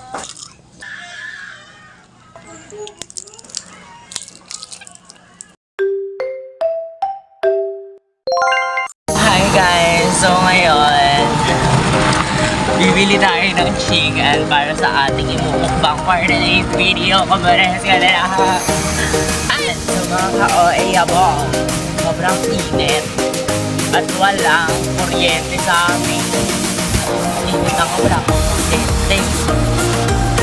Hi guys! So ngayon, bibili tayo ng chicken para sa ating imumukbang for today's video. Kabares ka na lahat. At sa mga ka-OA-abong, sobrang init. At walang kuryente sa amin. Init na wala akong kuryente.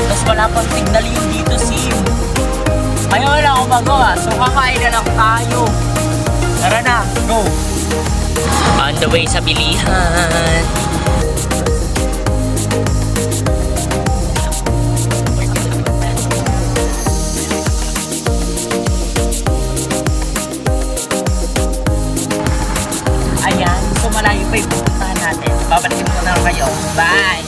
Tapos wala pang signal yung dito sim. Kaya wala akong magawa. So kakain na lang tayo. Tara na, go! On the way sa bilihan. Ayan, so malayo pa yung pupuntahan natin. Babalikin ko na kayo. Bye!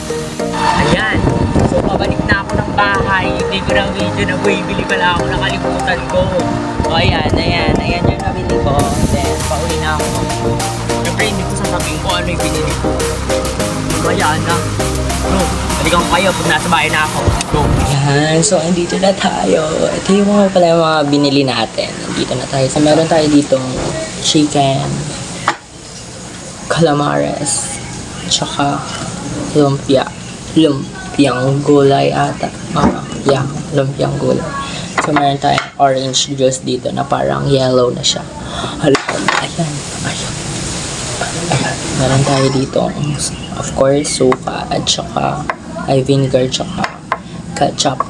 Ayan, so babalik na ako ng bahay. Hindi ko na video na bibili pala ako. Nakalimutan ko. O ayan yung nabili ko. Then, pauwi na ako. Siyempre, hindi ko sasabihin ko ano yung binili ko. Ayan na. Bro, balikan ko kayo pag nasa bahay na ako. Go! Ayan, so andito na tayo. Ito yung mga pala yung mga binili natin. Andito na tayo. So, meron tayo ditong chicken, calamares, tsaka lumpiang gulay ata. Lumpiang gulay. So, meron tayong orange juice dito na parang yellow na siya. Ayan. Meron tayo dito, of course, suka at saka vinegar tsaka ketchup.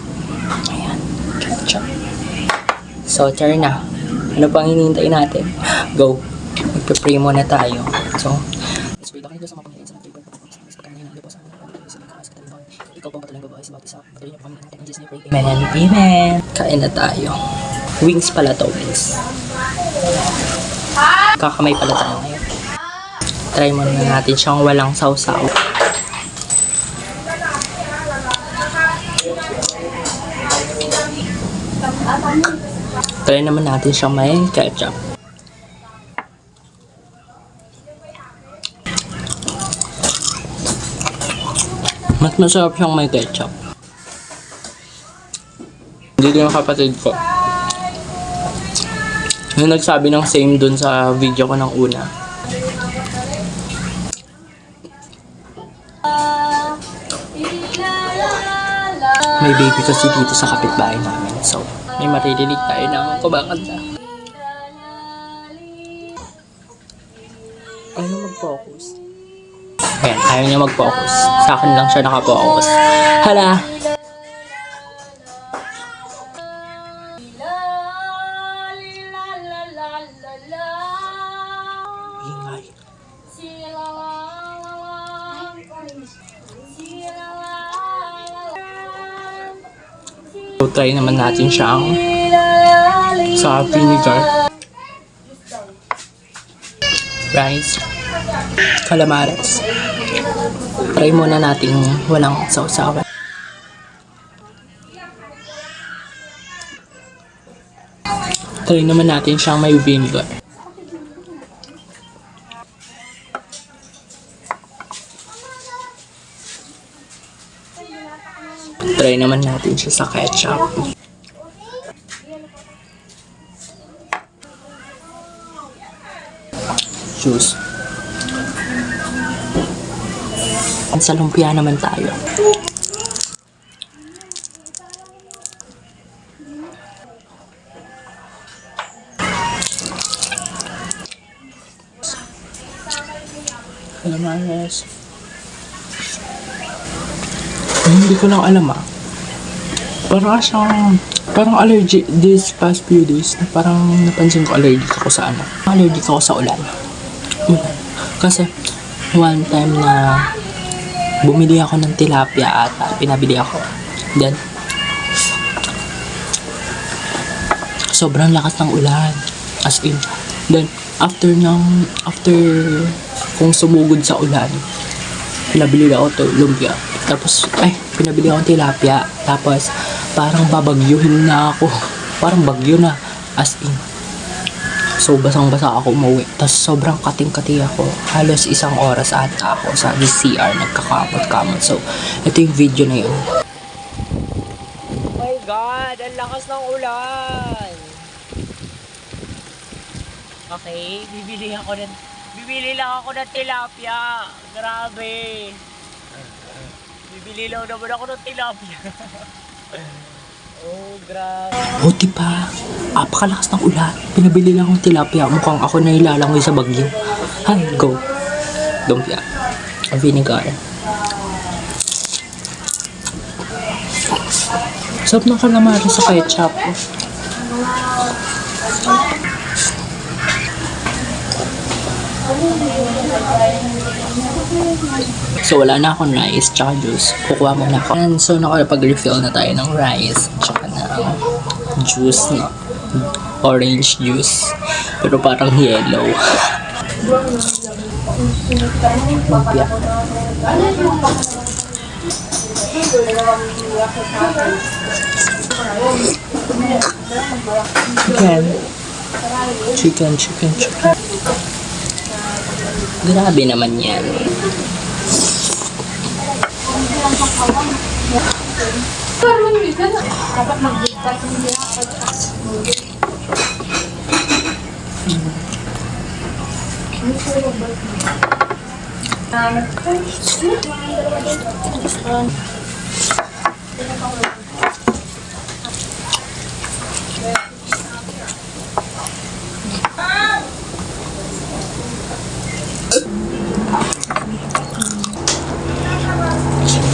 Ayan, ketchup. So, tara na. Ano pang hinihintay natin? Go! Magpe-pray muna tayo. So, let's pray. Bakit sa mga pangyayin sa mga favorite pagkakas sa pagkakas ng lupa sa mga pagkakas sa pagkakas katalibaw. Ikaw pang patulang babae sa bawat isa. Patuloy niyo pamilya natin. In Jesus' name, pray. Amen. Amen. Kain na tayo. Wings pala to, wings. Kakamay pala tayo ngayon. Try muna natin siyang walang sausaw. Try naman natin siyang may ketchup. Mas masarap siyang may ketchup. Dito yung kapatid ko. Yung nagsabi ng same dun sa video ko ng una. May baby kasi dito sa kapitbahay namin. So, may maririnig tayo ng kumakanta. Ayaw mag-focus. Ayan, ayaw niya mag-focus. Sa akin lang siya nakafocus. Hala! Ingay. So, try naman natin siyang sa vinegar. Rice. Calamares. Try muna natin walang sausawan. Try naman natin siyang may vinegar. Try naman natin siya sa ketchup. Juice. Sa lumpia naman tayo. Calamares. Hindi ko lang alam parang allergic this past few days na parang napansin ko allergic ako sa allergic ako sa ulan. Kasi one time na bumili ako ng tilapia ata, pinabili ako. Then sobrang lakas ng ulan, as in. Then after kung sumugod sa ulan, pinabili ako to lumpia. Tapos, pinabili ako ng tilapia. Tapos, parang babagyuhin na ako. Parang bagyo na. As in. So, basang-basa ako umuwi. Tapos, sobrang kating-kati ako. Halos 1 oras ata ako sa CR. Nagkakamot-kamot. So, ito yung video na yun. God! Ang lakas ng ulan! Okay, bibili lang ako ng tilapia. Grabe. Bibili lang naman ako ng tilapia. Oh, grabe. O diba? Apakalakas ng ulan. Pinabili lang akong tilapia. Mukhang ako na ilalangoy sa bagyo. Hi, go. Lumpia. Vinegar. Sarap ng calamari sa ketchup. So wala na akong rice tsaka juice. Kukuha muna ako. And so nakapag-refill na tayo ng rice tsaka ng juice. Orange juice. Pero parang yellow. Lumpia. Chicken. Chicken. Grabe naman yan.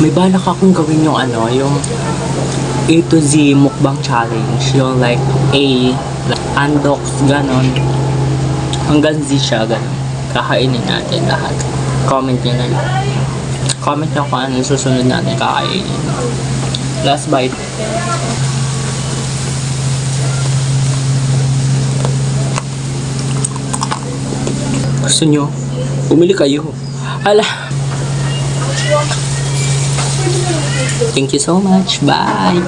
May balak akong gawin yung yung A to Z mukbang challenge. Yung like A, like unbox, ganon. Hanggang Z siya, ganon. Kakainin natin lahat. Comment nyo na lang. Comment nyo kung ano susunod natin kakainin. Last bite. Gusto nyo? Bumili kayo. Hala! Thank you so much. Bye!